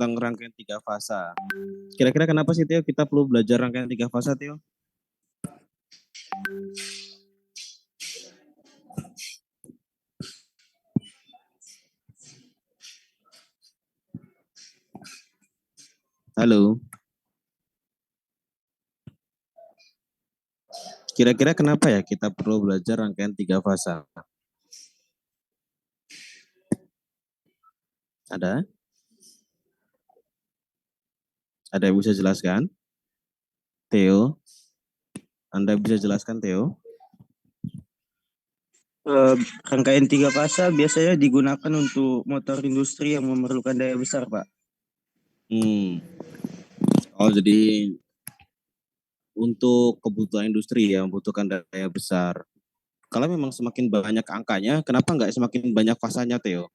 tentang rangkaian tiga fasa. Kira-kira kenapa sih Tio kita perlu belajar rangkaian tiga fasa, Tio? Halo. Kira-kira kenapa ya kita perlu belajar rangkaian tiga fasa? Ada? Ada yang bisa jelaskan? Theo? Anda bisa jelaskan, Theo? Rangkaian tiga fasa biasanya digunakan untuk motor industri yang memerlukan daya besar, Pak. Oh, jadi untuk kebutuhan industri yang membutuhkan daya besar. Kalau memang semakin banyak angkanya, kenapa nggak semakin banyak fasanya, Theo?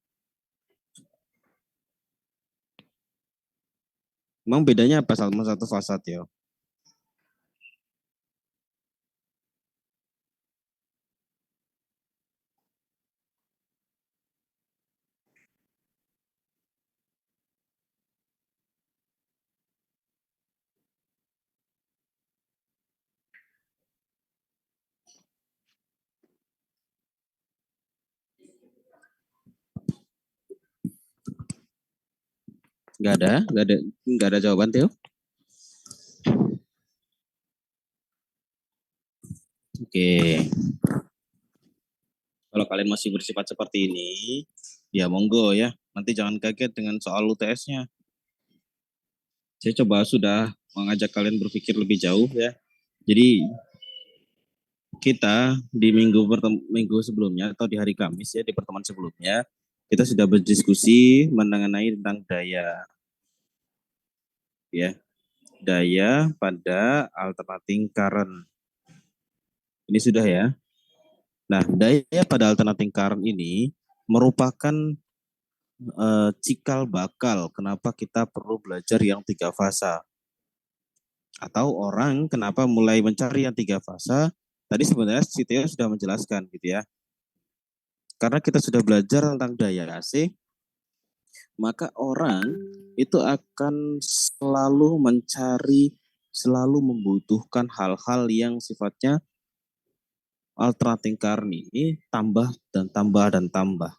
Emang bedanya apa sama satu fasa, Theo? Nggak ada jawaban, Theo? Oke. Kalau kalian masih bersifat seperti ini, ya monggo ya. Nanti jangan kaget dengan soal UTS-nya. Saya coba sudah mengajak kalian berpikir lebih jauh ya. Jadi kita di minggu sebelumnya atau di hari Kamis ya, di pertemuan sebelumnya, kita sudah berdiskusi mengenai tentang daya. Ya, daya pada alternating current. Ini sudah ya. Nah, daya pada alternating current ini merupakan cikal bakal kenapa kita perlu belajar yang tiga fasa. Atau orang kenapa mulai mencari yang tiga fasa, tadi sebenarnya si Theo sudah menjelaskan gitu ya. Karena kita sudah belajar tentang daya AC, maka orang itu akan selalu mencari, selalu membutuhkan hal-hal yang sifatnya alternating current ini tambah dan tambah dan tambah.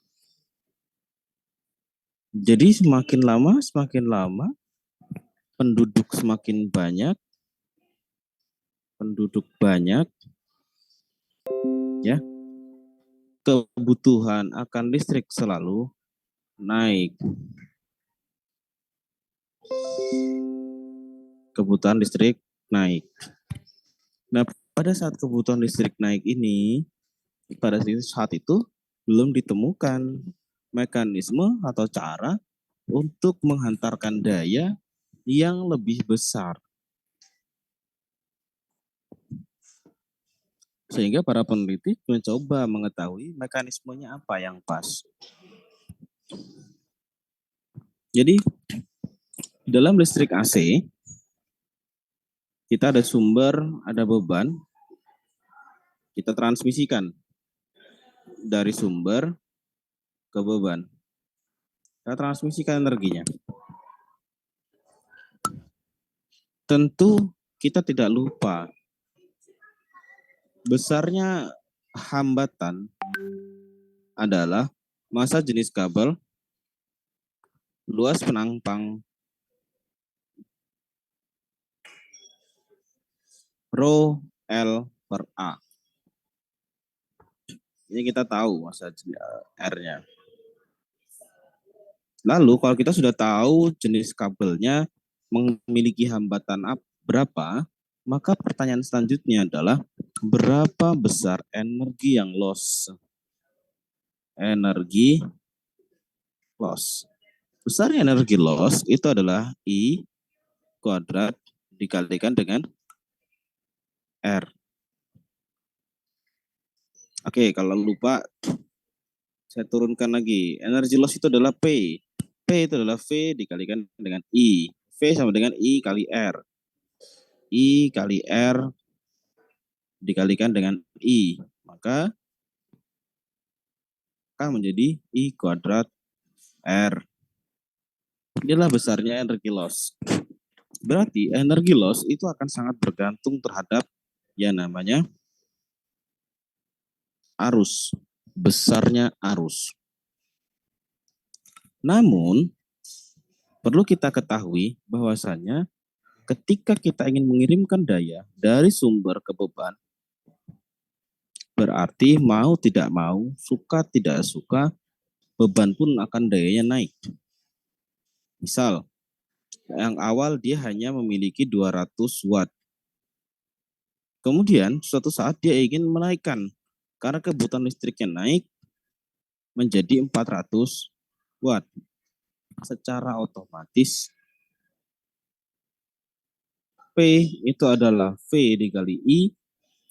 Jadi semakin lama penduduk semakin banyak, ya, kebutuhan akan listrik selalu naik. Kebutuhan listrik naik. Nah, pada saat kebutuhan listrik naik ini, pada saat itu belum ditemukan mekanisme atau cara untuk menghantarkan daya yang lebih besar. Sehingga para peneliti mencoba mengetahui mekanismenya apa yang pas. Jadi, dalam listrik AC, kita ada sumber, ada beban, kita transmisikan dari sumber ke beban. Kita transmisikan energinya. Tentu kita tidak lupa besarnya hambatan adalah massa jenis kabel, luas penampang, rho L per A. Ini kita tahu massa R-nya. Lalu kalau kita sudah tahu jenis kabelnya memiliki hambatan berapa, maka pertanyaan selanjutnya adalah berapa besar energi yang loss? Energi loss. Besar energi loss itu adalah I kuadrat dikalikan dengan R. Oke, kalau lupa saya turunkan lagi. Energi loss itu adalah P. P itu adalah V dikalikan dengan I. V sama dengan I kali R. I kali R dikalikan dengan I. Maka akan menjadi I kuadrat R. Inilah besarnya energi loss. Berarti energi loss itu akan sangat bergantung terhadap yang namanya arus, besarnya arus. Namun, perlu kita ketahui bahwasannya ketika kita ingin mengirimkan daya dari sumber ke beban, berarti mau tidak mau, suka tidak suka, beban pun akan dayanya naik. Misal, yang awal dia hanya memiliki 200 watt. Kemudian suatu saat dia ingin menaikkan karena kebutuhan listriknya naik menjadi 400 watt. Secara otomatis P itu adalah V dikali I,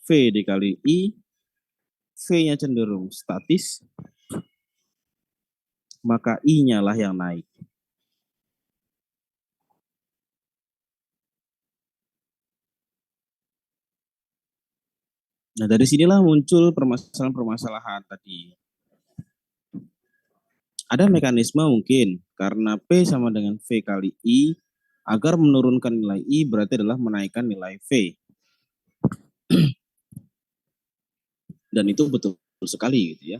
V dikali I, V-nya cenderung statis, maka I-nya lah yang naik. Nah, dari sinilah muncul permasalahan-permasalahan tadi. Ada mekanisme mungkin karena P sama dengan V kali I, agar menurunkan nilai I berarti adalah menaikkan nilai V. Dan itu betul sekali gitu ya.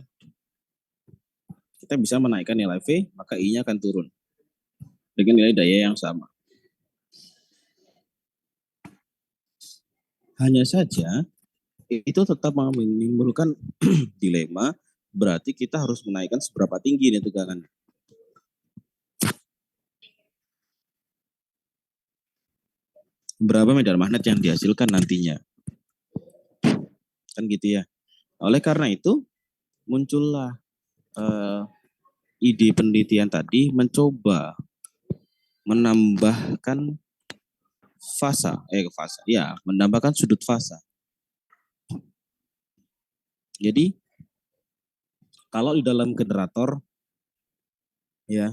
Kita bisa menaikkan nilai V, maka I-nya akan turun dengan nilai daya yang sama. Hanya saja itu tetap menimbulkan dilema, berarti kita harus menaikkan seberapa tinggi nih tegangan. Berapa medan magnet yang dihasilkan nantinya. Kan gitu ya. Oleh karena itu, muncullah ide penelitian tadi mencoba menambahkan menambahkan sudut fasa. Jadi kalau di dalam generator ya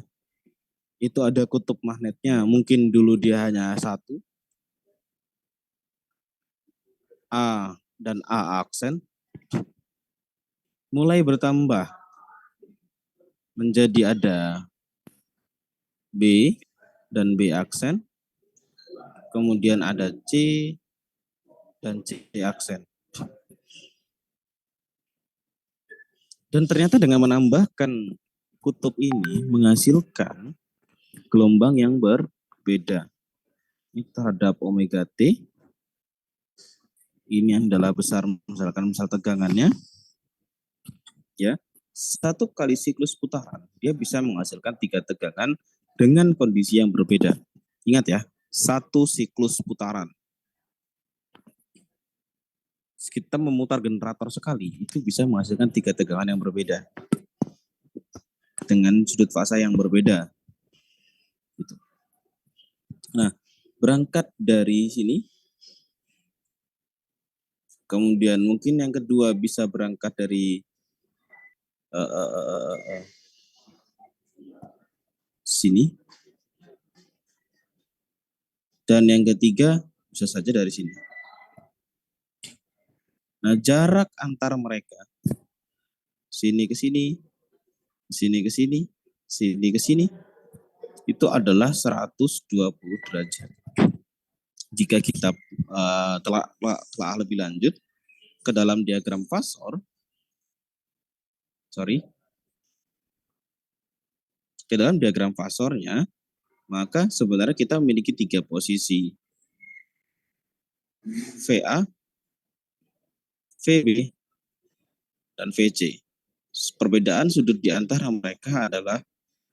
itu ada kutub magnetnya, mungkin dulu dia hanya satu, A dan A aksen, mulai bertambah menjadi ada B dan B aksen, kemudian ada C dan C aksen. Dan ternyata dengan menambahkan kutub ini menghasilkan gelombang yang berbeda. Ini terhadap omega T, ini adalah besar misalkan misal tegangannya, ya 1 kali siklus putaran dia bisa menghasilkan 3 tegangan dengan kondisi yang berbeda. Ingat ya, 1 siklus putaran. Kita memutar generator sekali itu bisa menghasilkan 3 tegangan yang berbeda dengan sudut fasa yang berbeda. Gitu. Nah, berangkat dari sini, kemudian mungkin yang kedua bisa berangkat dari sini, dan yang ketiga bisa saja dari sini. Nah, jarak antar mereka sini ke sini, sini ke sini, sini ke sini itu adalah 120 derajat. Jika kita telah lebih lanjut ke dalam diagram fasor, ke dalam diagram fasornya, maka sebenarnya kita memiliki 3 posisi. VA, VB, dan VC. Perbedaan sudut di antara mereka adalah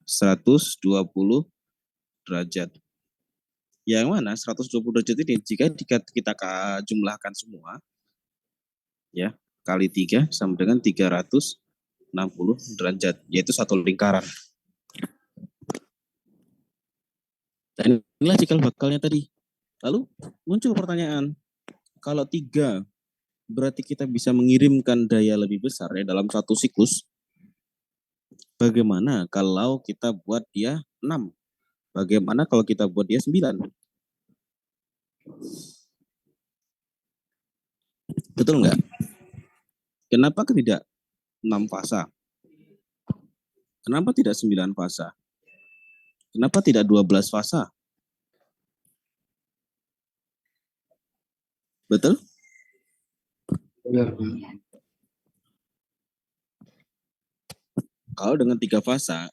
120 derajat. Yang mana 120 derajat ini jika kita jumlahkan semua, ya kali 3 sama dengan 360 derajat, yaitu satu lingkaran. Dan inilah cikal bakalnya tadi. Lalu muncul pertanyaan, kalau 3 berarti kita bisa mengirimkan daya lebih besar ya dalam satu siklus. Bagaimana kalau kita buat dia 6? Bagaimana kalau kita buat dia 9? Betul nggak? Kenapa tidak 6 fasa? Kenapa tidak 9 fasa? Kenapa tidak 12 fasa? Betul? Benar. Kalau dengan 3 fasa,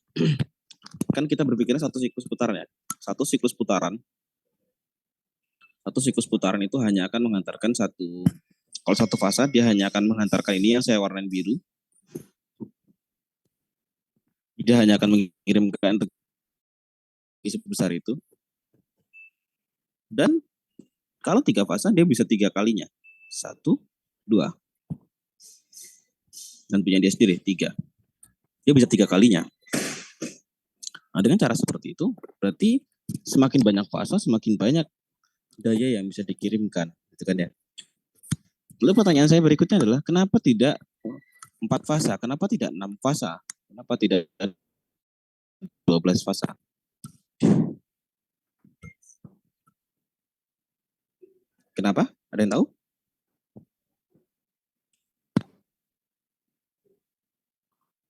kan kita berpikirnya satu siklus putaran ya. Satu siklus putaran itu hanya akan mengantarkan kalau satu fasa dia hanya akan mengantarkan ini yang saya warnain biru. Dia hanya akan mengirimkan energi sebesar itu. Dan kalau 3 fasa dia bisa 3 kalinya. 1, 2. Dan punya dia sendiri 3. Dia bisa 3 kalinya. Nah, dengan cara seperti itu berarti semakin banyak fasa semakin banyak daya yang bisa dikirimkan, gitu kan ya. Lalu pertanyaan saya berikutnya adalah kenapa tidak 4 fasa? Kenapa tidak 6 fasa? Kenapa tidak 12 fasa? Kenapa? Ada yang tahu?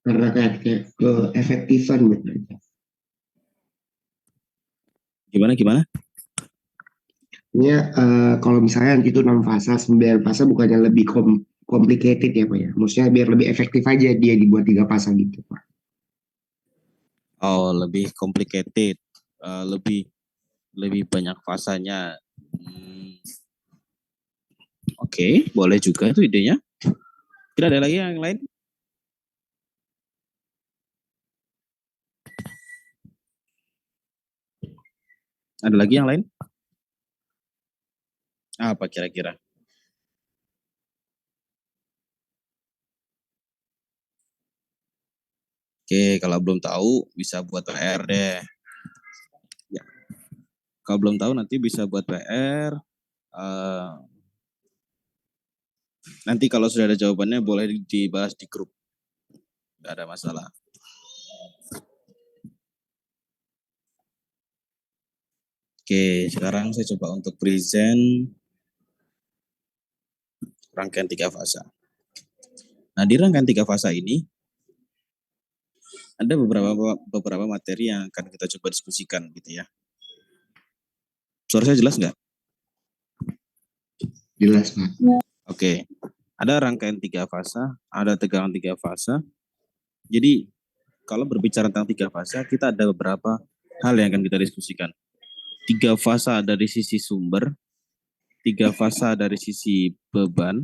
Karena kayak keefektifan gitu. Gimana? Ya, kalau misalnya itu 6 fasa, 9 fasa bukannya lebih complicated ya Pak ya? Maksudnya biar lebih efektif aja dia dibuat 3 fasa gitu Pak. Oh, lebih complicated, lebih banyak fasanya. Oke, boleh juga itu idenya. Tidak ada lagi yang lain? Ada lagi yang lain? Apa kira-kira? Oke, kalau belum tahu bisa buat PR deh. Ya. Kalau belum tahu nanti bisa buat PR. Nanti kalau sudah ada jawabannya boleh dibahas di grup. Nggak ada masalah. Oke, sekarang saya coba untuk present rangkaian 3 fasa. Nah, di rangkaian 3 fasa ini ada beberapa materi yang akan kita coba diskusikan gitu ya. Suara saya jelas nggak? Jelas Pak. Oke, ada rangkaian 3 fasa, ada tegangan 3 fasa. Jadi kalau berbicara tentang 3 fasa, kita ada beberapa hal yang akan kita diskusikan. 3 fasa dari sisi sumber, 3 fasa dari sisi beban,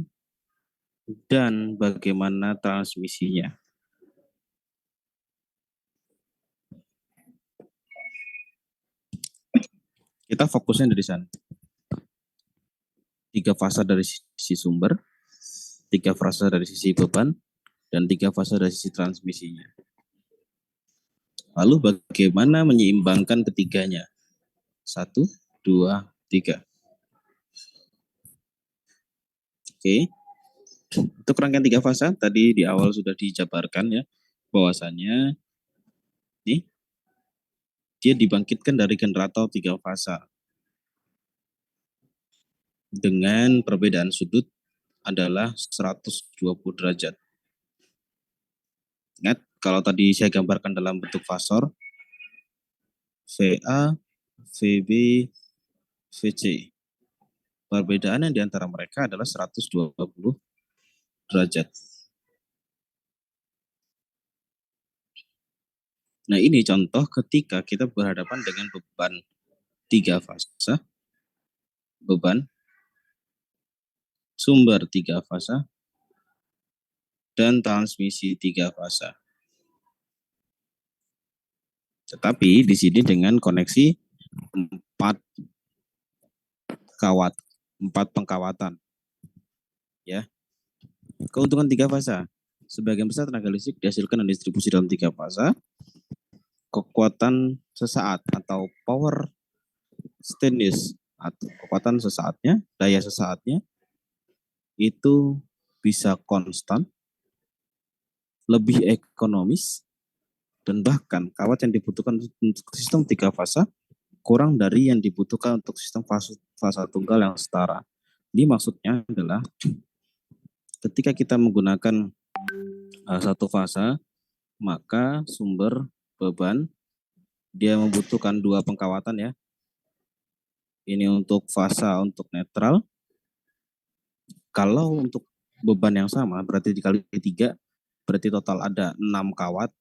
dan bagaimana transmisinya. Kita fokusnya dari sana. 3 fasa dari sisi sumber, 3 fasa dari sisi beban, dan 3 fasa dari sisi transmisinya. Lalu bagaimana menyeimbangkan ketiganya? 1, 2, 3. Oke. Untuk rangkaian 3 fasa tadi di awal sudah dijabarkan ya, bahwasannya nih dia dibangkitkan dari generator 3 fasa dengan perbedaan sudut adalah 120 derajat. Ingat, kalau tadi saya gambarkan dalam bentuk fasor, VA, VB, VC. Perbedaan yang di antara mereka adalah 120 derajat. Nah, ini contoh ketika kita berhadapan dengan beban 3 fasa, beban sumber 3 fasa, dan transmisi 3 fasa. Tetapi di sini dengan koneksi 4 pengkawatan. Ya. Keuntungan 3 fasa. Sebagian besar tenaga listrik dihasilkan dan distribusi dalam 3 fasa. Kekuatan sesaat atau power stainless atau kekuatan sesaatnya, daya sesaatnya itu bisa konstan, lebih ekonomis, dan bahkan kawat yang dibutuhkan untuk sistem 3 fasa kurang dari yang dibutuhkan untuk sistem fasa tunggal yang setara. Ini maksudnya adalah ketika kita menggunakan satu fasa, maka sumber beban dia membutuhkan 2 pengkawatan ya. Ini untuk fasa, untuk netral. Kalau untuk beban yang sama, berarti dikali 3, berarti total ada 6 kawat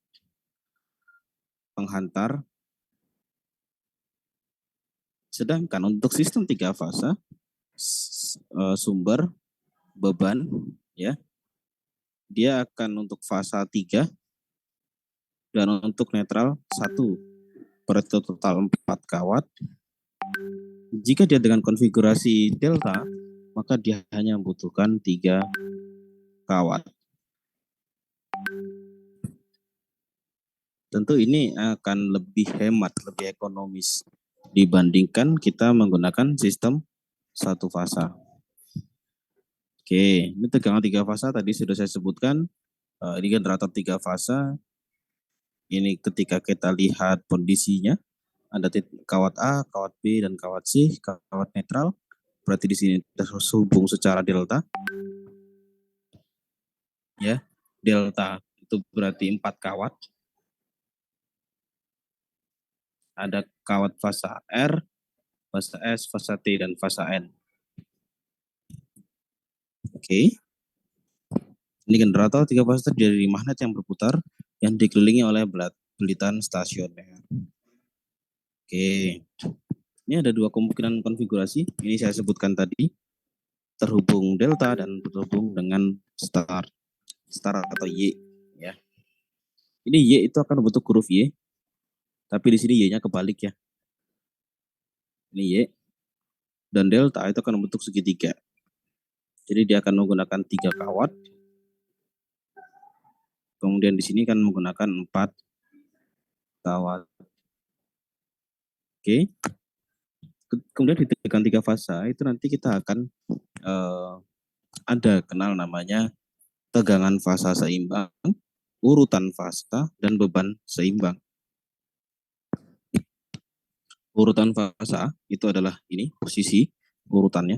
penghantar. Sedangkan untuk sistem 3 fasa, sumber beban ya, dia akan untuk fasa 3 dan untuk netral 1, berarti total 4 kawat. Jika dia dengan konfigurasi delta, maka dia hanya membutuhkan 3 kawat. Tentu ini akan lebih hemat, lebih ekonomis dibandingkan kita menggunakan sistem 1 fasa. Oke, ini tegangan 3 fasa tadi sudah saya sebutkan. Ini generator 3 fasa. Ini ketika kita lihat kondisinya, ada kawat A, kawat B, dan kawat C, kawat netral. Berarti di sini terhubung secara delta. Ya, delta itu berarti 4 kawat. Ada kawat fasa R, fasa S, fasa T, dan fasa N. Oke. Ini generator 3 fasa terdiri dari magnet yang berputar yang dikelilingi oleh belitan stasioner. Oke. Ini ada 2 kemungkinan konfigurasi. Ini saya sebutkan tadi. Terhubung delta dan terhubung dengan star. Star atau Y. Ya. Ini Y itu akan membentuk huruf Y. Tapi di sini Y-nya kebalik ya. Ini Y. Dan delta itu akan membentuk segitiga. Jadi dia akan menggunakan 3 kawat. Kemudian di sini kan menggunakan 4 kawat. Oke. Kemudian di tegangan 3 fasa itu nanti kita akan ada kenal namanya tegangan fasa seimbang, urutan fasa, dan beban seimbang. Urutan fasa itu adalah ini posisi urutannya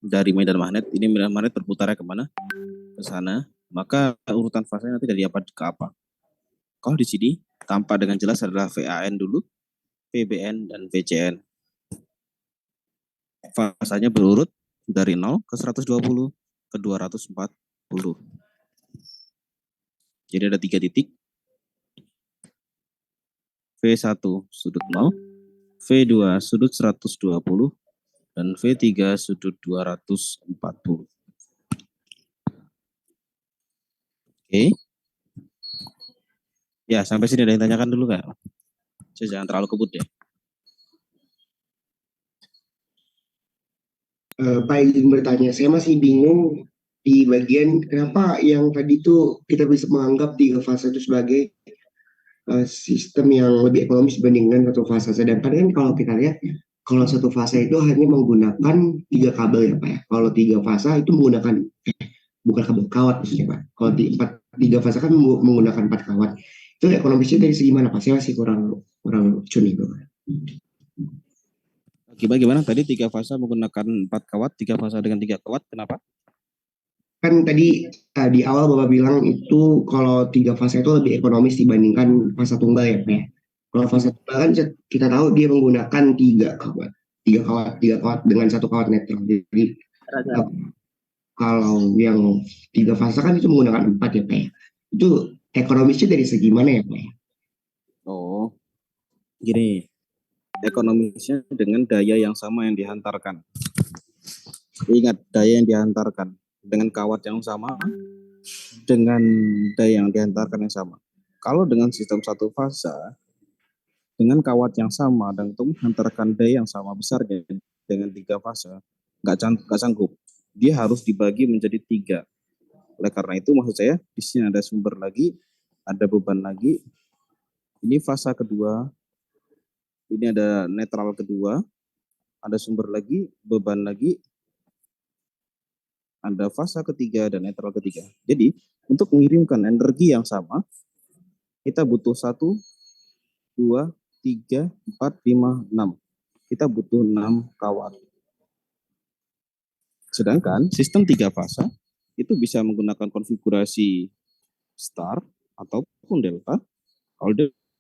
dari medan magnet. Ini medan magnet berputar kemana? Ke sana. Maka urutan fasanya nanti dari apa ke apa? Kalau di sini tampak dengan jelas adalah VAN dulu, PBN, dan VCN. Fasanya berurut dari 0 ke 120 ke 240. Jadi ada 3 titik. V1 sudut 0, V2 sudut 120, dan V3 sudut 240. Oke. Ya, sampai sini ada yang tanyakan dulu Kak? Saya jangan terlalu kebut ya. Pak izin bertanya, saya masih bingung di bagian kenapa yang tadi tuh kita bisa menganggap 3 fase itu sebagai sistem yang lebih ekonomis dibandingkan 1 fase. Sedangkan kan kalau kita lihat, kalau 1 fase itu hanya menggunakan 3 kabel ya Pak ya. Kalau 3 fase itu menggunakan, bukan kabel kawat maksudnya Pak. Kalau 3 fase kan menggunakan 4 kawat. Itu ekonomisnya dari segi mana Pak? Saya masih kurang cuni itu Pak. Gimana tadi 3 fasa menggunakan 4 kawat, 3 fasa dengan 3 kawat, kenapa? Kan tadi di awal Bapak bilang itu kalau 3 fase itu lebih ekonomis dibandingkan fase tunggal ya Pak ya. Kalau fase tunggal kan kita tahu dia menggunakan 3 kawat dengan 1 kawat netral. Jadi kalau yang 3 fase kan itu menggunakan 4 ya Pak ya. Itu ekonomisnya dari segi mana ya Pak ya? Oh, gini. Ekonomisnya dengan daya yang sama yang dihantarkan. Ingat, daya yang dihantarkan dengan kawat yang sama, dengan daya yang dihantarkan yang sama. Kalau dengan sistem 1 fasa, dengan kawat yang sama dan untuk menghantarkan daya yang sama besarnya dengan 3 fasa, nggak sanggup. Dia harus dibagi menjadi 3. Oleh karena itu maksud saya di sini ada sumber lagi, ada beban lagi. Ini fasa kedua, ini ada netral kedua, ada sumber lagi, beban lagi, ada fasa ketiga dan netral ketiga. Jadi untuk mengirimkan energi yang sama, kita butuh 1, 2, 3, 4, 5, 6. Kita butuh 6 kawat. Sedangkan sistem 3 fasa itu bisa menggunakan konfigurasi star ataupun delta. Kalau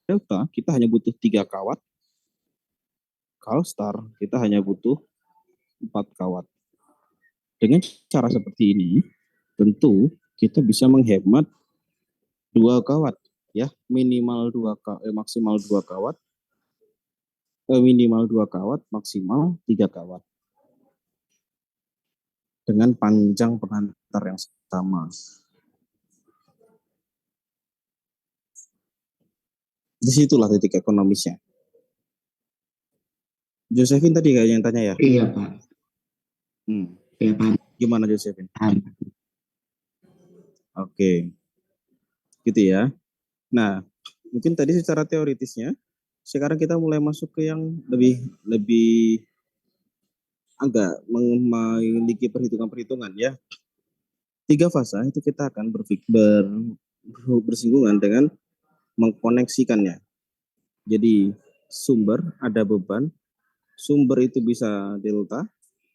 delta kita hanya butuh 3 kawat. Kalau star kita hanya butuh 4 kawat. Dengan cara seperti ini, tentu kita bisa menghemat 2 kawat, ya, maksimal 2 kawat, minimal 2 kawat, maksimal 3 kawat. Dengan panjang pengantar yang sama. Disitulah titik ekonomisnya. Josephine tadi kayaknya yang tanya ya? Iya, Pak. Iya, paham. Gimana Josephine? Paham. Oke. Gitu ya. Nah, mungkin tadi secara teoritisnya, sekarang kita mulai masuk ke yang lebih agak memiliki perhitungan-perhitungan ya. 3 fasa itu kita akan bersinggungan dengan mengkoneksikannya. Jadi sumber ada beban, sumber itu bisa delta,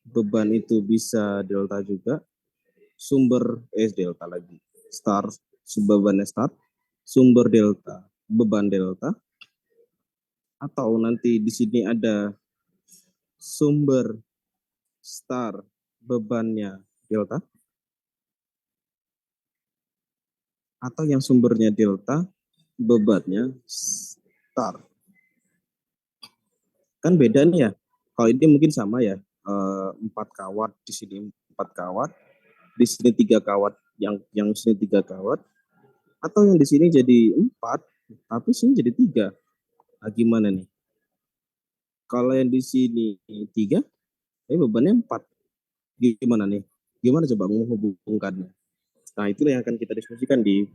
beban itu bisa delta juga, delta lagi, star, bebannya start, sumber delta, beban delta, atau nanti di sini ada sumber star, bebannya delta, atau yang sumbernya delta, bebannya star. Kan beda nih ya. Kalau ini mungkin sama ya, 4 kawat, di sini 4 kawat, di sini 3 kawat, yang sini 3 kawat, atau yang di sini jadi 4, tapi sini jadi 3. Nah, gimana nih? Kalau yang di sini 3, bebannya 4. Gimana nih? Gimana coba menghubungkannya? Nah, itulah yang akan kita diskusikan di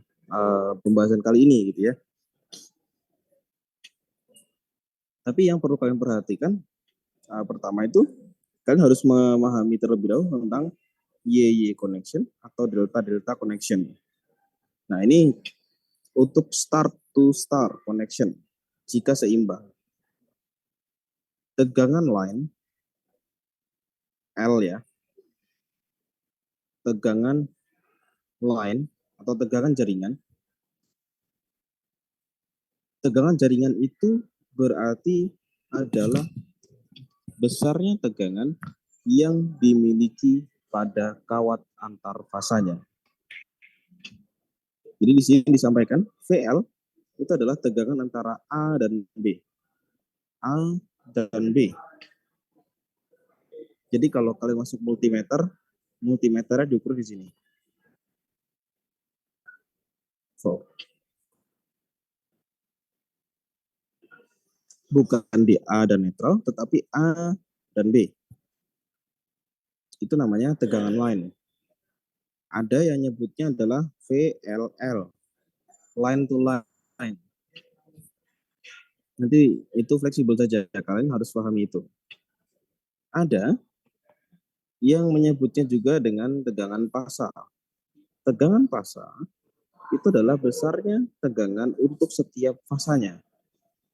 pembahasan kali ini gitu ya. Tapi yang perlu kalian perhatikan, pertama itu kalian harus memahami terlebih dahulu tentang YY connection atau delta-delta connection. Nah, ini untuk star to star connection jika seimbang. Tegangan line L ya. Tegangan line atau tegangan jaringan. Tegangan jaringan itu berarti adalah besarnya tegangan yang dimiliki pada kawat antar fasanya. Jadi di sini disampaikan VL itu adalah tegangan antara A dan B. A dan B. Jadi kalau kalian masuk multimeternya diukur di sini. So, bukan di A dan netral, tetapi A dan B. Itu namanya tegangan line. Ada yang nyebutnya adalah VLL, line to line. Nanti itu fleksibel saja, kalian harus pahami itu. Ada yang menyebutnya juga dengan tegangan pasa. Tegangan pasa itu adalah besarnya tegangan untuk setiap fasanya.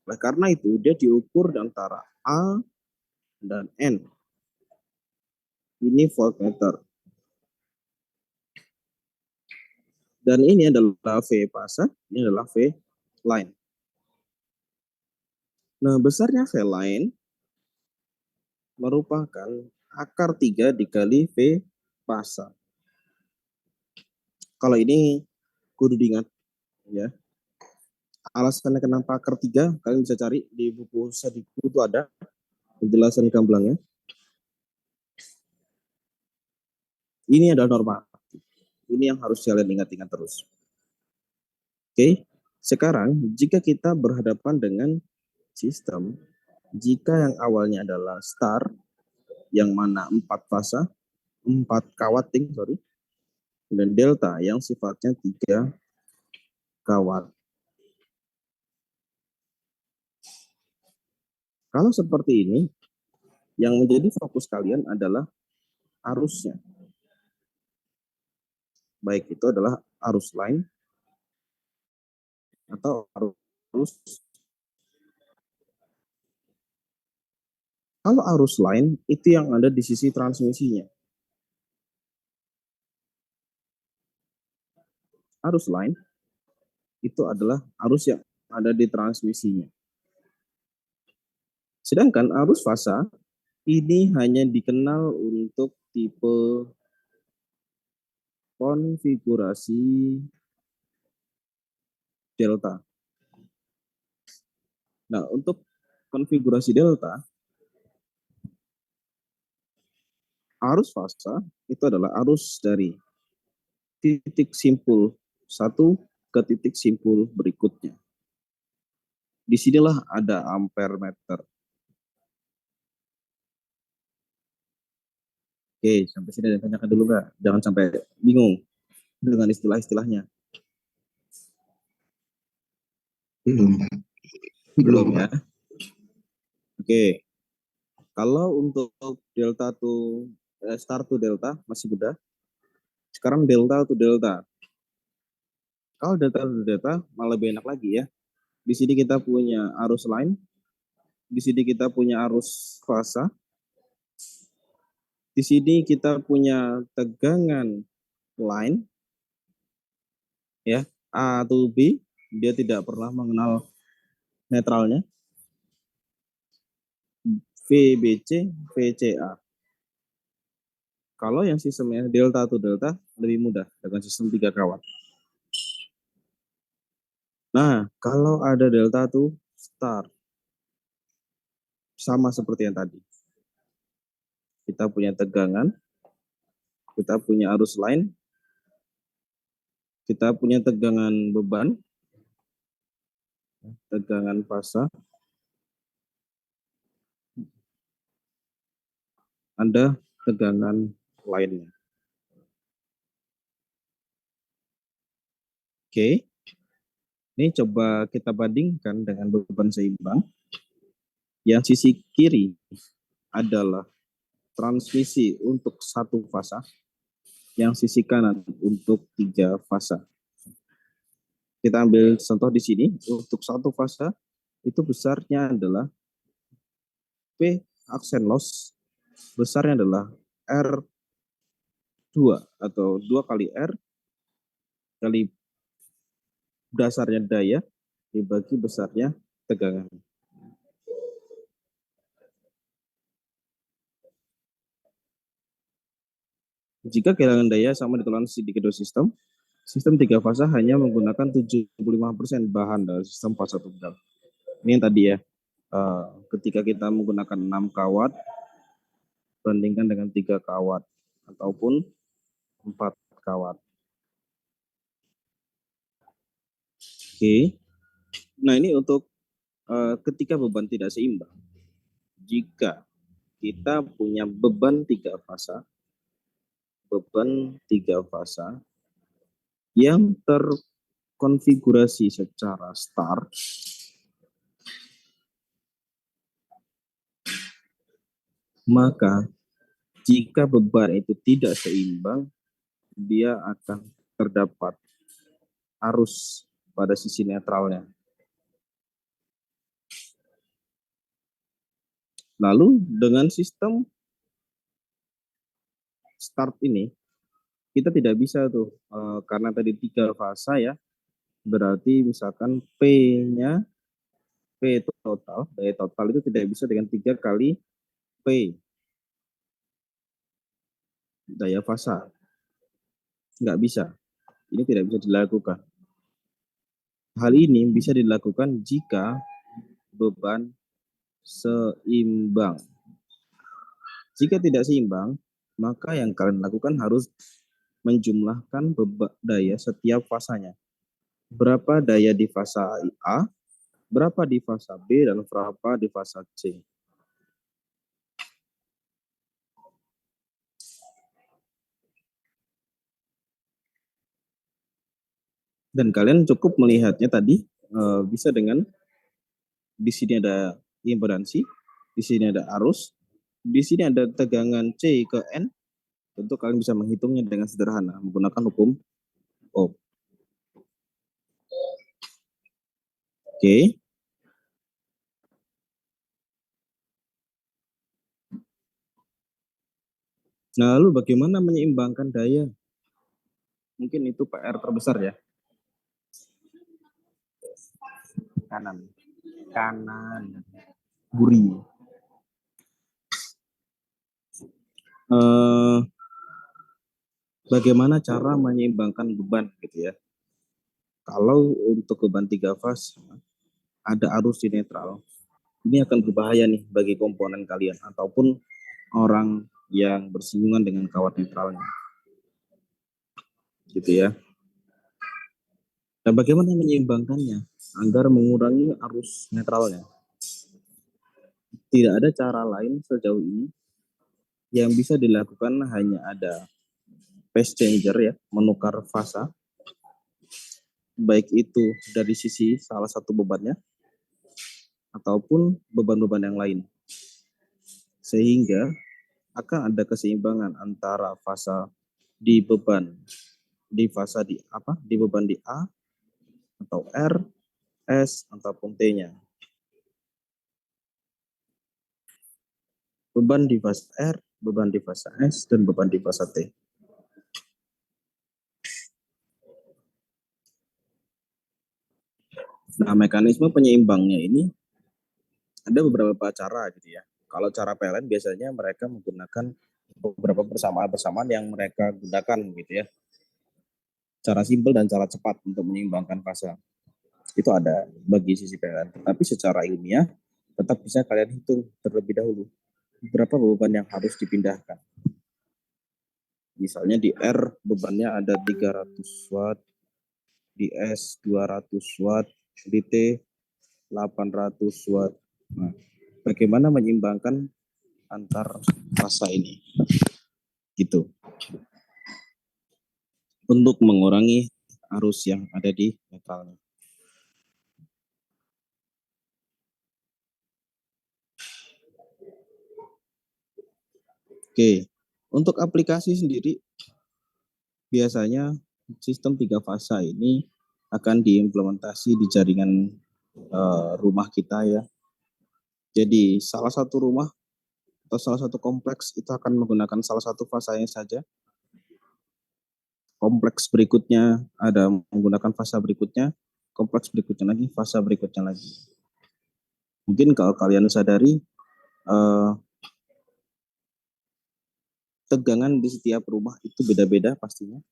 Oleh karena itu, dia diukur antara A dan N. Ini voltmeter. Dan ini adalah V pasa, ini adalah V line. Nah, besarnya V line merupakan akar 3 dikali V pasa. Kalau ini kudu diingat ya. Alasannya kenapa akar 3, kalian bisa cari di buku Sadiku itu ada penjelasan gamblangnya. Ini adalah norma. Ini yang harus kalian ingat-ingat terus. Oke, sekarang jika kita berhadapan dengan sistem, jika yang awalnya adalah star, yang mana 4 fasa, 4 kawating, dan delta yang sifatnya 3 kawat. Kalau seperti ini, yang menjadi fokus kalian adalah arusnya. Baik itu adalah arus line atau arus. Kalau arus line itu yang ada di sisi transmisinya. Arus line itu adalah arus yang ada di transmisinya. Sedangkan arus fasa ini hanya dikenal untuk tipe konfigurasi delta. Nah, untuk konfigurasi delta, arus fasa itu adalah arus dari titik simpul satu ke titik simpul berikutnya. Disinilah ada ampere meter. Oke, sampai sini ada yang tanyakan dulu nggak? Jangan sampai bingung dengan istilah-istilahnya. Belum, Pak. Belum ya? Oke, kalau untuk delta to start to delta masih mudah. Sekarang delta to delta. Kalau delta to delta malah lebih enak lagi ya. Di sini kita punya arus line, di sini kita punya arus fasa, di sini kita punya tegangan line, ya A to B, dia tidak pernah mengenal netralnya. VBC, VCA. Kalau yang sistemnya delta to delta lebih mudah dengan sistem 3 kawat. Nah, kalau ada delta to star, sama seperti yang tadi. Kita punya tegangan, kita punya arus line, kita punya tegangan beban, tegangan fasa, ada tegangan lainnya. Oke, ini coba kita bandingkan dengan beban seimbang. Yang sisi kiri adalah transmisi untuk 1 fasa, yang sisi kanan untuk 3 fasa. Kita ambil contoh di sini, untuk 1 fasa itu besarnya adalah P aksen loss, besarnya adalah R2 atau 2 kali R kali dasarnya daya dibagi besarnya tegangan. Jika kehilangan daya sama ditoleransi di kedua sistem, sistem 3 fasa hanya menggunakan 75% bahan dari sistem fasa tunggal. Ini yang tadi ya, ketika kita menggunakan 6 kawat, bandingkan dengan 3 kawat, ataupun 4 kawat. Oke, nah ini untuk ketika beban tidak seimbang. Jika kita punya beban 3 fasa, yang terkonfigurasi secara star, maka jika beban itu tidak seimbang, dia akan terdapat arus pada sisi netralnya. Lalu dengan sistem start ini, kita tidak bisa tuh, karena tadi 3 fasa ya, berarti misalkan P-nya, P total, daya total itu tidak bisa dengan 3 kali P, daya fasa. Nggak bisa. Ini tidak bisa dilakukan. Hal ini bisa dilakukan jika beban seimbang. Jika tidak seimbang, maka yang kalian lakukan harus menjumlahkan daya setiap fasanya. Berapa daya di fasa A, berapa di fasa B, dan berapa di fasa C. Dan kalian cukup melihatnya tadi, bisa dengan di sini ada impedansi, di sini ada arus, di sini ada tegangan C ke N. Tentu kalian bisa menghitungnya dengan sederhana menggunakan hukum Ohm. Oke. Nah, lalu bagaimana menyeimbangkan daya? Mungkin itu PR terbesar ya. kanan. Kanan. Buri. Bagaimana cara menyeimbangkan beban gitu ya? Kalau untuk beban 3 fase ada arus di netral, ini akan berbahaya nih bagi komponen kalian ataupun orang yang bersinggungan dengan kawat netralnya. Gitu ya. Nah, bagaimana menyeimbangkannya agar mengurangi arus netralnya? Tidak ada cara lain sejauh ini. Yang bisa dilakukan hanya ada phase changer ya, menukar fasa. Baik itu dari sisi salah satu bebannya ataupun beban-beban yang lain. Sehingga akan ada keseimbangan antara fasa di beban di fasa di apa? Di beban di A atau R, S ataupun T-nya. Beban di fasa R, beban di fasa S dan beban di fasa T. Nah, mekanisme penyeimbangnya ini ada beberapa cara gitu ya. Kalau cara PLN biasanya mereka menggunakan beberapa persamaan yang mereka gunakan gitu ya. Cara simpel dan cara cepat untuk menyeimbangkan fasa. Itu ada bagi sisi PLN. Tetapi secara ilmiah tetap bisa kalian hitung terlebih dahulu berapa beban yang harus dipindahkan. Misalnya di R bebannya ada 300 watt, di S 200 watt, di T 800 watt. Nah, bagaimana menyeimbangkan antar fasa ini? Gitu. Untuk mengurangi arus yang ada di netralnya. Oke, untuk aplikasi sendiri biasanya sistem 3 fasa ini akan diimplementasi di jaringan rumah kita ya. Jadi salah satu rumah atau salah satu kompleks itu akan menggunakan salah satu fasanya saja. Kompleks berikutnya ada menggunakan fasa berikutnya, kompleks berikutnya lagi, fasa berikutnya lagi. Mungkin kalau kalian sadari tegangan di setiap rumah itu beda-beda pastinya.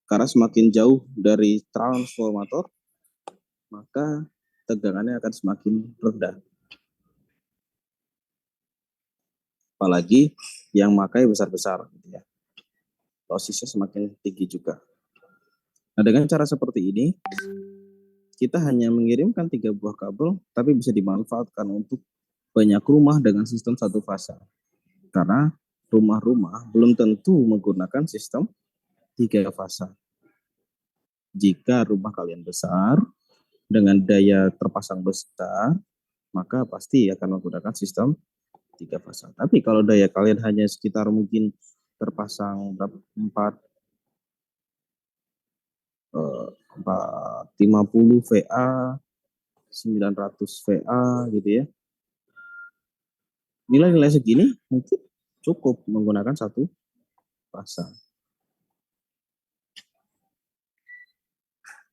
Karena semakin jauh dari transformator, maka tegangannya akan semakin rendah. Apalagi yang makai besar-besar gitu ya. Losisnya semakin tinggi juga. Nah, dengan cara seperti ini, kita hanya mengirimkan 3 buah kabel, tapi bisa dimanfaatkan untuk banyak rumah dengan sistem 1 fasa. Karena rumah-rumah belum tentu menggunakan sistem 3 fasa. Jika rumah kalian besar, dengan daya terpasang besar, maka pasti akan menggunakan sistem 3 fasa. Tapi kalau daya kalian hanya sekitar mungkin terpasang 450 VA, 900 VA gitu ya. Nilai-nilai segini mungkin cukup menggunakan 1 fasa.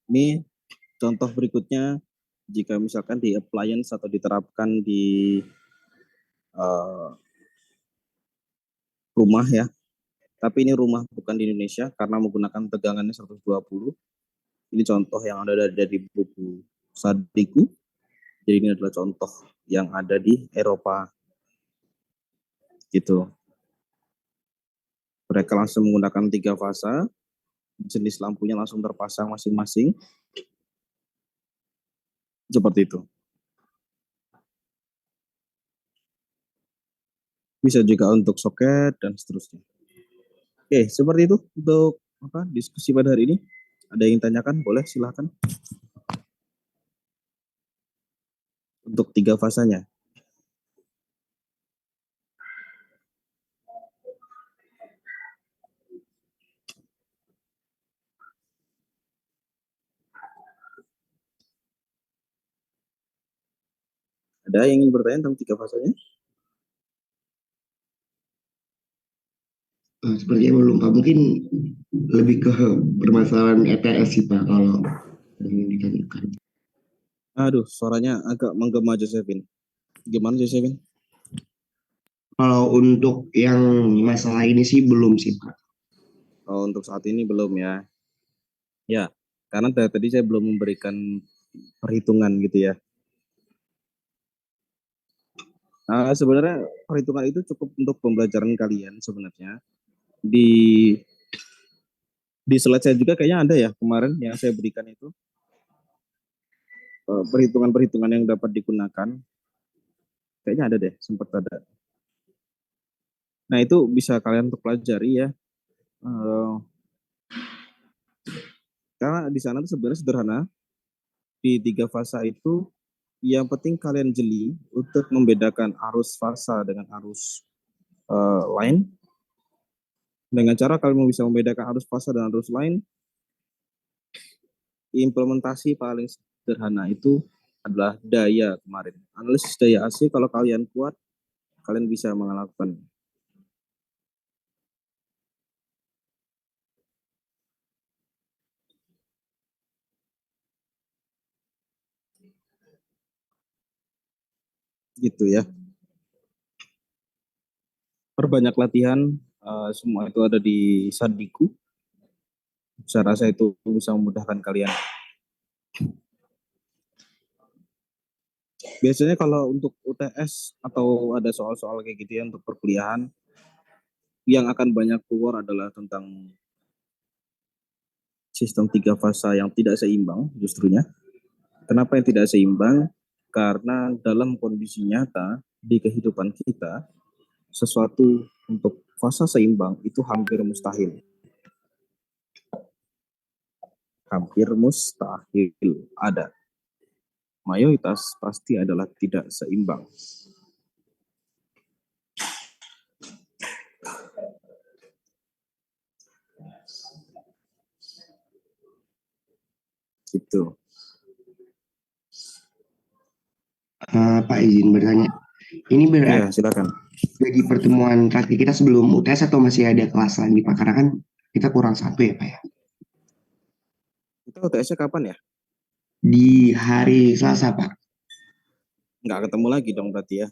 Ini contoh berikutnya jika misalkan di appliance atau diterapkan di rumah ya. Tapi ini rumah bukan di Indonesia karena menggunakan tegangannya 120. Ini contoh yang ada dari buku Sadiku. Jadi ini adalah contoh yang ada di Eropa. Gitu. Mereka langsung menggunakan 3 fasa. Jenis lampunya langsung terpasang masing-masing. Seperti itu. Bisa juga untuk soket dan seterusnya. Oke, seperti itu untuk diskusi pada hari ini. Ada yang tanyakan? Boleh, silahkan. Untuk 3 fasanya. Ada yang ingin bertanya tentang 3 fasanya? Sepertinya belum Pak, mungkin lebih ke permasalahan ETS sih Pak kalau yang ditanyakan. Aduh, suaranya agak menggema Josephine. Gimana Josephine? Kalau untuk yang masalah ini sih belum sih Pak. Oh, untuk saat ini belum ya. Ya, karena dari tadi saya belum memberikan perhitungan gitu ya. Sebenarnya perhitungan itu cukup untuk pembelajaran kalian sebenarnya. Di di slide saya juga kayaknya ada ya kemarin yang saya berikan itu perhitungan-perhitungan yang dapat digunakan. Kayaknya ada deh, sempat ada. Nah, itu bisa kalian untuk pelajari ya. Eh, karena di sana tuh sebenarnya sederhana. Di tiga fasa itu yang penting kalian jeli untuk membedakan arus fasa dengan arus lain. Dengan cara kalian bisa membedakan arus fasa dan arus lain, implementasi paling sederhana itu adalah daya kemarin. Analisis daya AC kalau kalian kuat, kalian bisa melakukan. Gitu ya. Perbanyak latihan, semua itu ada di Sadiku. Saya rasa itu bisa memudahkan kalian. Biasanya kalau untuk UTS atau ada soal-soal kayak gitu ya untuk perkuliahan, yang akan banyak keluar adalah tentang sistem tiga fasa yang tidak seimbang justrunya. Kenapa yang tidak seimbang? Karena dalam kondisi nyata di kehidupan kita, sesuatu untuk fasa seimbang itu hampir mustahil. Hampir mustahil ada. Mayoritas pasti adalah tidak seimbang. Gitu. Pak izin bertanya. Ini Ya, berarti silakan. jadi pertemuan terakhir kita sebelum UTS atau masih ada kelas lagi Pak? Karena kan kita kurang satu ya Pak ya. Itu UTS-nya kapan ya? Di hari Selasa Pak. Nggak ketemu lagi dong berarti ya.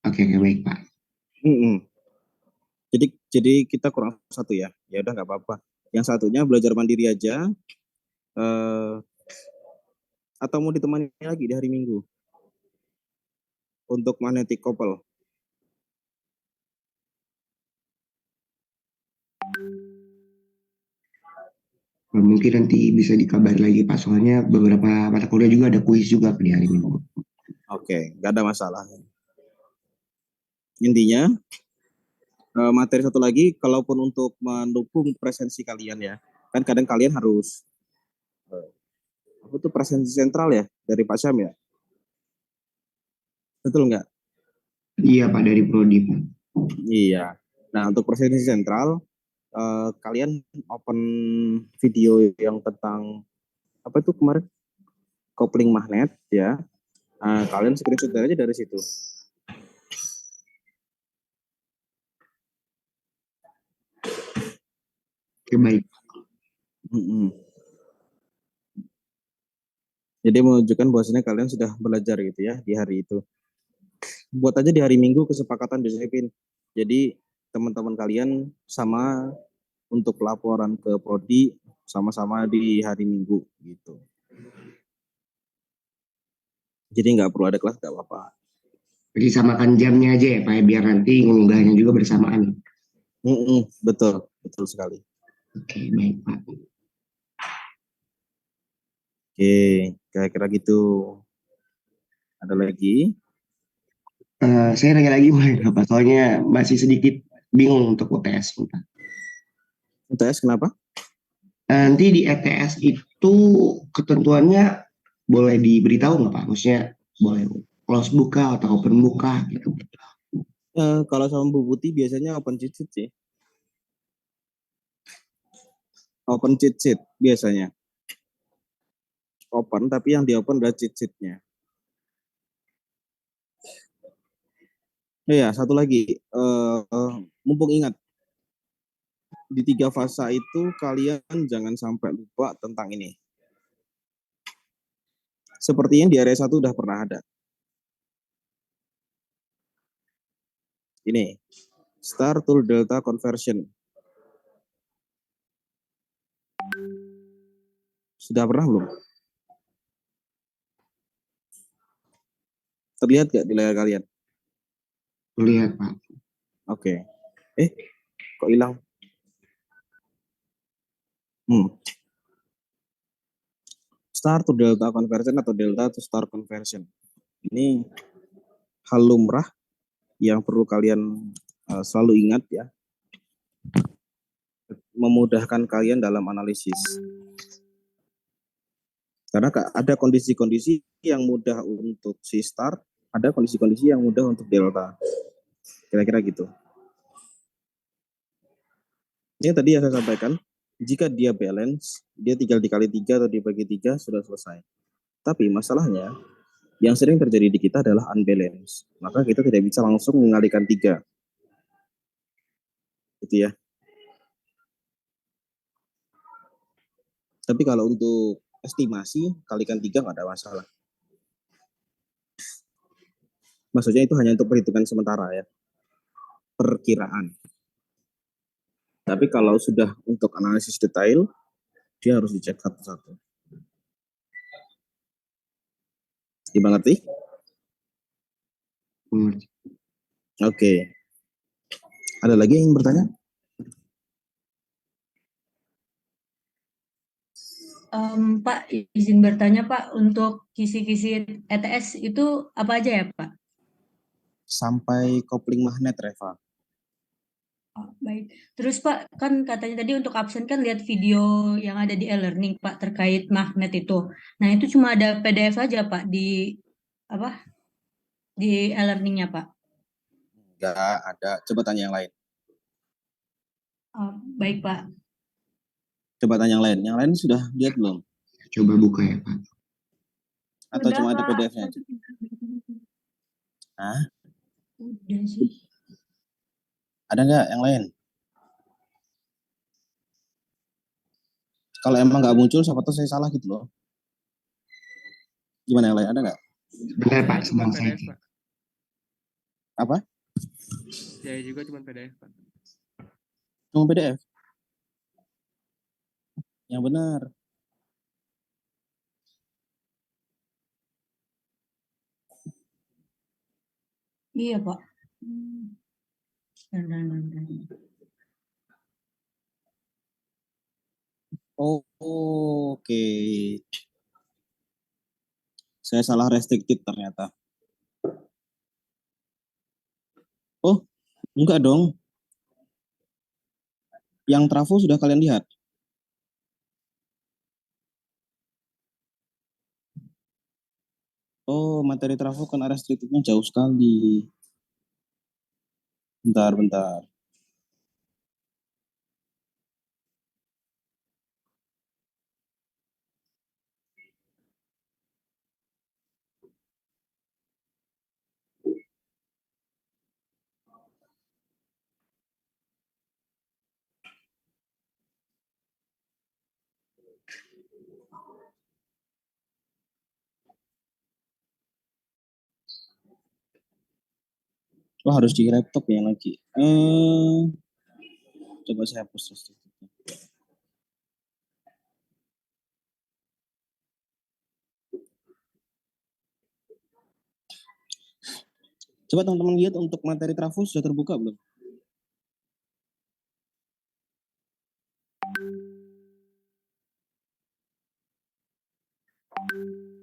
Oke, baik Pak. Mm-mm. Jadi kita kurang satu ya. Ya udah nggak apa-apa. Yang satunya belajar mandiri aja. Eh, atau mau ditemani lagi di hari Minggu untuk magnetic couple. Mungkin nanti bisa dikabari lagi Pak. Soalnya beberapa mata kuliah juga ada kuis juga di hari Minggu. Oke, nggak ada masalah. Intinya materi satu lagi, kalaupun untuk mendukung presensi kalian ya, kan kadang kalian harus apa tuh presensi sentral ya dari Pak Syam ya, betul nggak? Iya Pak, dari Prodi Pak. Iya. Nah untuk presensi sentral, kalian open video yang tentang apa itu kemarin kopling magnet ya. Kalian screenshot aja dari situ. Oke, baik. Mm-mm. Jadi menunjukkan bahwasanya kalian sudah belajar gitu ya di hari itu. Buat aja di hari Minggu kesepakatan Josephine. Jadi teman-teman kalian sama untuk laporan ke prodi sama-sama di hari Minggu gitu. Jadi nggak perlu ada kelas, nggak apa-apa. Jadi samakan jamnya aja ya Pak ya, biar nanti ngunggahnya juga bersamaan. Betul, betul sekali. Oke, baik Pak. Oke, kira-kira gitu. Ada lagi? Saya nanya lagi boleh nggak Pak? Soalnya masih sedikit bingung untuk UTS Pak. UTS kenapa? Nanti di ETS itu ketentuannya boleh diberitahu nggak Pak? Maksudnya boleh close buka atau open buka gitu. Kalau sama Bu Putih biasanya open cheat sheet sih. Open cheat sheet biasanya. Open, tapi yang di open adalah cheat sheet-nya. Iya, satu lagi. Mumpung ingat, di tiga fasa itu kalian jangan sampai lupa tentang ini. Sepertinya di area 1 udah pernah ada. Ini, star to delta conversion. Sudah pernah belum? Terlihat nggak di layar kalian? Lihat Pak. Oke. Kok hilang? Star to delta conversion atau delta to star conversion. Ini hal lumrah yang perlu kalian selalu ingat ya. Memudahkan kalian dalam analisis. Karena ada kondisi-kondisi yang mudah untuk si star, ada kondisi-kondisi yang mudah untuk delta. Kira-kira gitu. Ini tadi yang saya sampaikan, jika dia balance, dia tinggal dikali 3 atau dibagi 3 sudah selesai. Tapi masalahnya, yang sering terjadi di kita adalah unbalance. Maka kita tidak bisa langsung mengalihkan 3. Gitu ya. Tapi kalau untuk estimasi, kalikan 3 nggak ada masalah. Maksudnya itu hanya untuk perhitungan sementara ya. Perkiraan. Tapi kalau sudah untuk analisis detail, dia harus dicek satu-satu. Dimengerti? Mengerti. Oke. Ada lagi yang bertanya? Pak, izin bertanya Pak, untuk kisi-kisi ETS itu apa aja ya Pak? Sampai kopling magnet, Reva. Oh, baik. Terus Pak, kan katanya tadi untuk absen kan lihat video yang ada di e-learning Pak terkait magnet itu. Nah itu cuma ada PDF aja Pak di di e-learningnya Pak. Enggak ada. Coba tanya yang lain. Oh, baik Pak. Coba tanya yang lain. Yang lain sudah lihat belum? Coba buka ya Pak. Atau Udah, cuma ada Pak. PDF-nya aja? Hah? Udah sih. Ada nggak yang lain? Kalau emang nggak muncul, siapa tahu saya salah gitu loh. Gimana yang lain? Ada nggak? Benar Pak, Saya cuma semua saya. PDF, Pak. Apa? Saya juga cuma PDF, Pak. Cuma PDF? Yang benar. Iya Pak. Bentar. Oh, oke. Saya salah restricted ternyata. Oh, enggak dong. Yang trafo sudah kalian lihat? Oh, materi trafo kan restricted-nya jauh sekali. Bentar. Wah, harus di laptop ya lagi. Coba saya hapus restricted-nya. Coba teman-teman lihat untuk materi trafo sudah terbuka belum?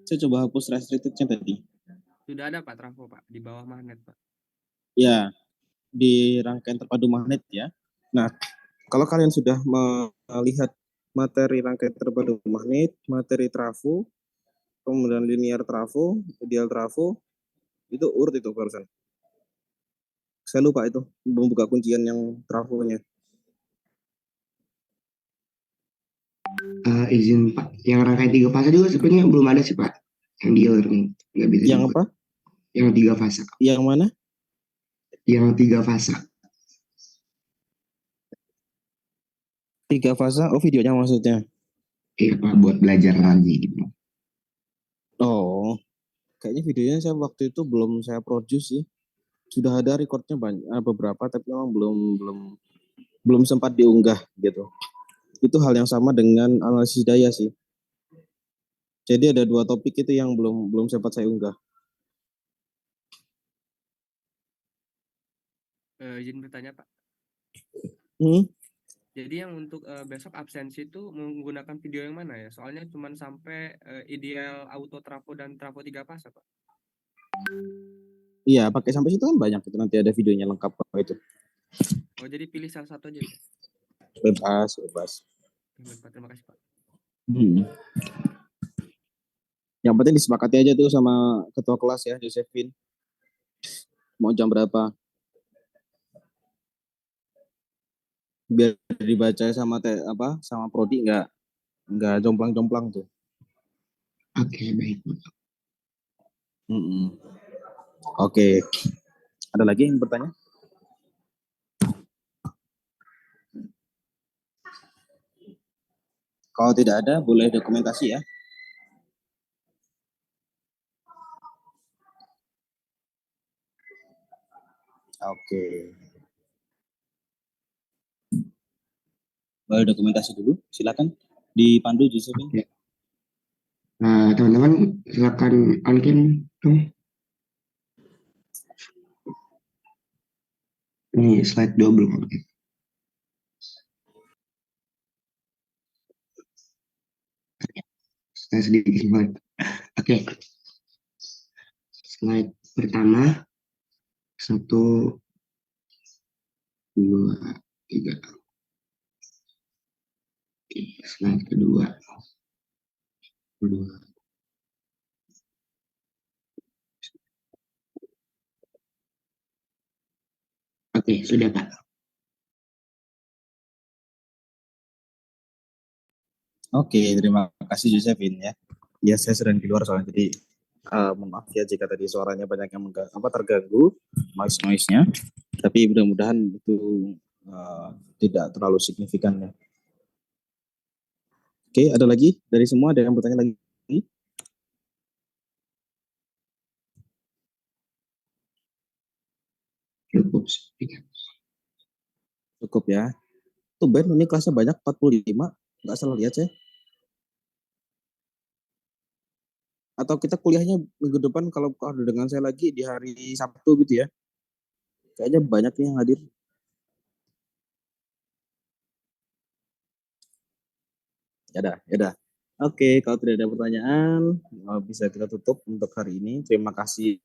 Saya coba hapus restricted-nya tadi. Sudah ada, Pak, trafo, Pak, di bawah magnet, Pak. Ya, di rangkaian terpadu magnet ya. Nah, kalau kalian sudah melihat materi rangkaian terpadu magnet, materi trafo, kemudian linear trafo, ideal trafo, itu urut itu barusan. Saya lupa itu, membuka kuncian yang trafonya. Izin Pak, yang rangkaian 3 fase juga sebenarnya belum ada sih Pak. Yang di e-learning nggak bisa Yang dibuat. apa? Yang 3 fase. Yang mana? Yang 3 fase. 3 fase, oh videonya maksudnya. Iya Pak, buat belajar lagi gitu. Oh, kayaknya videonya saya waktu itu belum saya produce sih. Sudah ada recordnya banyak beberapa, tapi memang belum sempat diunggah gitu. Itu hal yang sama dengan analisis daya sih. Jadi ada 2 topik itu yang belum sempat saya unggah. Izin bertanya Pak. Hmm, Jadi yang untuk besok absensi itu menggunakan video yang mana ya? Soalnya cuma sampai ideal auto trafo dan trafo 3 fase Pak. iya, pakai sampai situ kan banyak itu, nanti ada videonya lengkap Pak, itu. Oh jadi pilih salah satu aja Pak. Bebas. Baik, Pak. Terima kasih Pak. Hmm. Yang penting disepakati aja tuh sama ketua kelas ya, Josephine. Mau jam berapa? Biar dibaca sama sama prodi nggak jomplang-jomplang tuh. Oke, baik. Mm-mm. Oke. Ada lagi yang bertanya? Kalau tidak ada, boleh dokumentasi ya. Oke. Boleh dokumentasi dulu, silakan. Dipandu Josephine. Oke. Teman-teman silakan on cam dong. Ini slide 2 belum. Saya sedikit slide. Oke. Slide pertama. 1, 2, 3. Oke, slide kedua. Oke, sudah Pak. Oke, terima kasih Josephine ya. Ya, saya sedang di luar soalnya, jadi mohon maaf ya jika tadi suaranya banyak yang terganggu, noise-nya. Tapi mudah-mudahan itu tidak terlalu signifikan ya. Oke, ada lagi dari semua, ada yang bertanya lagi? Cukup ya. Tuh Ben, ini kelasnya banyak 45, nggak salah lihat saya. Atau kita kuliahnya minggu depan kalau ada dengan saya lagi di hari Sabtu gitu ya. Kayaknya banyak yang hadir. Ya udah. Oke, kalau tidak ada pertanyaan, bisa kita tutup untuk hari ini. Terima kasih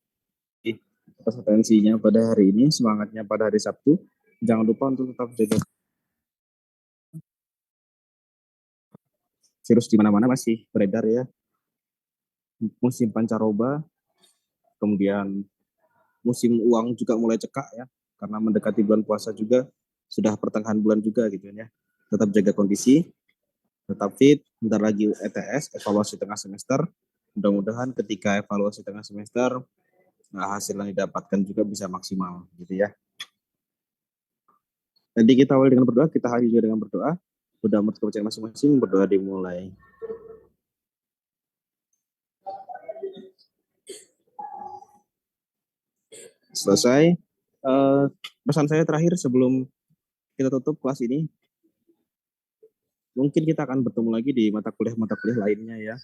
atas atensinya pada hari ini, semangatnya pada hari Sabtu. Jangan lupa untuk tetap jaga virus di mana-mana masih beredar ya. Musim pancaroba, kemudian musim uang juga mulai cekak ya, karena mendekati bulan puasa juga, sudah pertengahan bulan juga gitu ya. Tetap jaga kondisi, tetap fit, bentar lagi ETS, evaluasi tengah semester. Mudah-mudahan ketika evaluasi tengah semester, hasil yang didapatkan juga bisa maksimal gitu ya. Nanti kita awali dengan berdoa, kita akhiri juga dengan berdoa. Udah menurut kepercayaan masing-masing, berdoa dimulai. Selesai. Pesan saya terakhir sebelum kita tutup kelas ini, mungkin kita akan bertemu lagi di mata kuliah lainnya ya.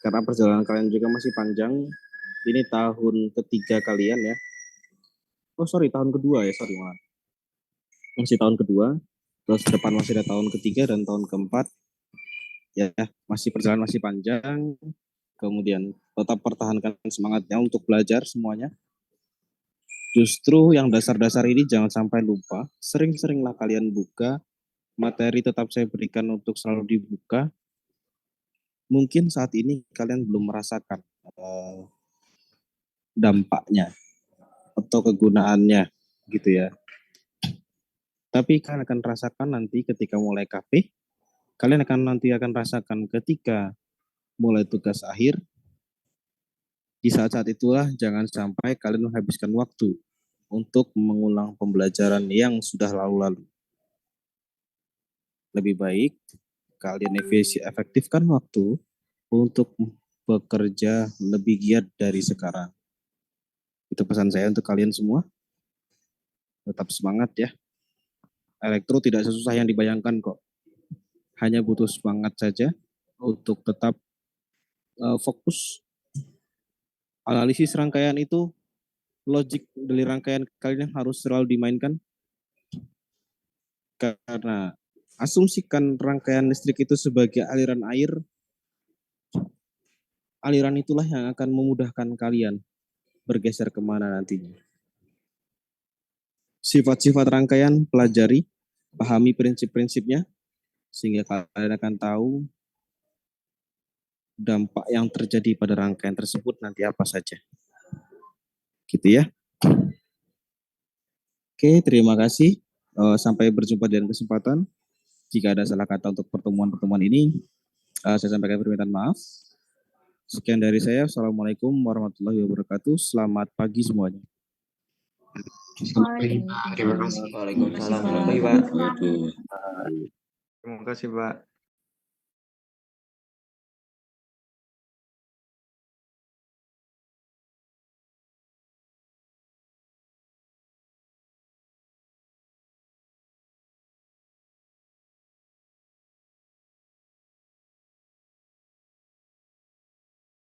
Karena perjalanan kalian juga masih panjang. Ini tahun ketiga kalian ya. Oh sorry, tahun kedua ya, sorry maaf. Masih tahun kedua, terus depan masih ada tahun ketiga dan tahun keempat. Ya, masih perjalanan masih panjang. Kemudian tetap pertahankan semangatnya untuk belajar semuanya. Justru yang dasar-dasar ini jangan sampai lupa. Sering-seringlah kalian buka. Materi tetap saya berikan untuk selalu dibuka. Mungkin saat ini kalian belum merasakan dampaknya atau kegunaannya gitu ya. Tapi kalian akan rasakan nanti ketika mulai KP. Kalian akan rasakan ketika mulai tugas akhir. Di saat-saat itulah jangan sampai kalian menghabiskan waktu untuk mengulang pembelajaran yang sudah lalu-lalu. Lebih baik kalian efektifkan waktu untuk bekerja lebih giat dari sekarang. Itu pesan saya untuk kalian semua. Tetap semangat ya. Elektro tidak sesusah yang dibayangkan kok. Hanya butuh semangat saja untuk tetap fokus. Analisis rangkaian itu, logik dari rangkaian kalian harus selalu dimainkan. Karena asumsikan rangkaian listrik itu sebagai aliran air, aliran itulah yang akan memudahkan kalian bergeser kemana nantinya. Sifat-sifat rangkaian pelajari, pahami prinsip-prinsipnya, sehingga kalian akan tahu dampak yang terjadi pada rangkaian tersebut nanti apa saja. Gitu ya. Oke, terima kasih. Sampai berjumpa di lain kesempatan. Jika ada salah kata untuk pertemuan-pertemuan ini, saya sampaikan permintaan maaf. Sekian dari saya. Assalamualaikum warahmatullahi wabarakatuh. Selamat pagi semuanya. Selamat pagi, Pak. Terima kasih. Waalaikumsalam. Terima kasih, Selamat pagi, Pak. Pak. Terima kasih, Pak.